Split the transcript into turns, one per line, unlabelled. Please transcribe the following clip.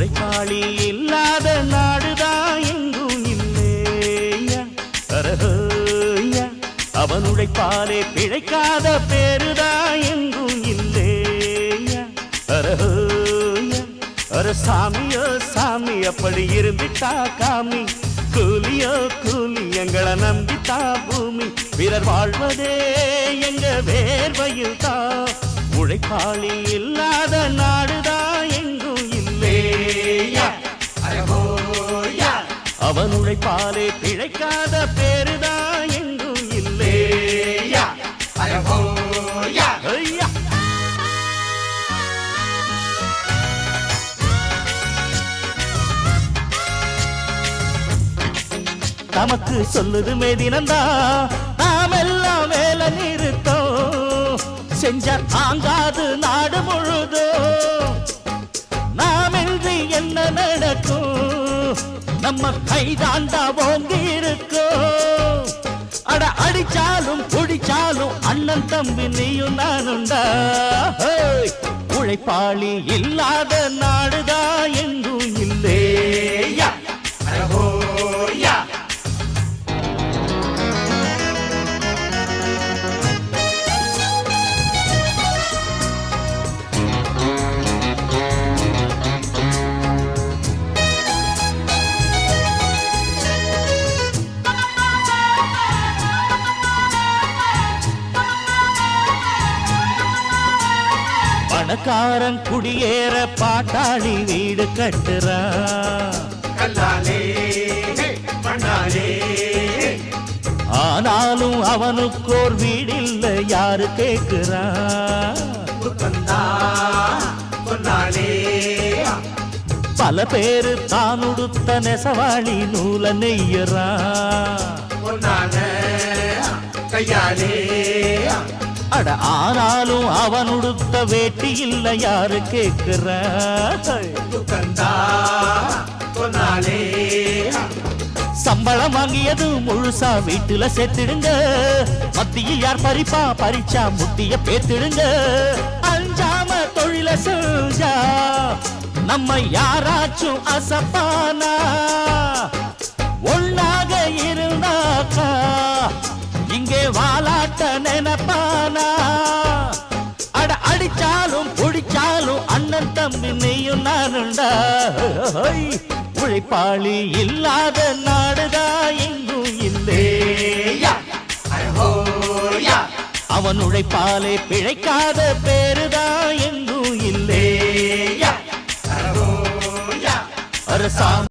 உழைப்பாளி இல்லாத நாடுதான் எங்கும் இல்லையா அரஹோயா அவன் உழைப்பாலே பிழைக்காத பேருதான் எங்கும் இல்லையா அரஹோயா அர சாமியோ சாமி அப்படி இருந்துட்டா காமி கூலியோ கூலி எங்களை நம்பித்தா பூமி பிறர் வாழ்வதே எங்க வேர்வையில் தான் உழைப்பாளி இல்லாத நாடுதான் எங்கும் இல்லையா அவன் உழைப்பாலே பிழைக்காத பேருதான் எங்கும் இல்லையா ஐயா நமக்கு சொல்லுது மேதினந்தா நாம் எல்லாம் வேலை நிறுத்தோம் செஞ்ச தாங்காது நாடு முழுதோ நாம் இன்றி என்ன நடக்கும் நம்ம கைதாண்டா ஓங்கி இருக்கோம் அட அடிச்சாலும் குடிச்சாலும் அண்ணன் தம்பி நீயும் நானுண்டா உழைப்பாளி இல்லாத நாடுதான் எங்கும் இல்லையா பணக்காரன் குடியேற பாட்டாளி வீடு கட்டுறான் ஆனாலும் அவனுக்கோர் வீடில்ல யாரு கேட்கிறான் பல பேரு தான் உடுத்த நெசவாளி நூல நெய்யறான் அட ஆனாலும் அவன் உடுத்த வேட்டி இல்ல யாரு கேட்கிற சம்பளம் வாங்கியது முழுசா வீட்டுல சேர்த்திடுங்க மத்தியில் யார் பறிப்பா பறிச்சா முட்டிய பேத்திடுங்க அஞ்சாம தொழில செஞ்சா நம்ம யாராச்சும் அசப்பானா ஒன்னாக இருந்தாக்கா இங்கே வாலாட்ட நினைப்பானா அட அடிச்சாலும் குடிச்சாலும் அண்ணன் தம்பி நீயும் நானுண்டா உழைப்பாளி இல்லாத நாடுதான் எங்கும் இல்லையா அவன் உழைப்பாலே பிழைக்காத பேருதான் எங்கும் இல்லையா அரசாங்கம்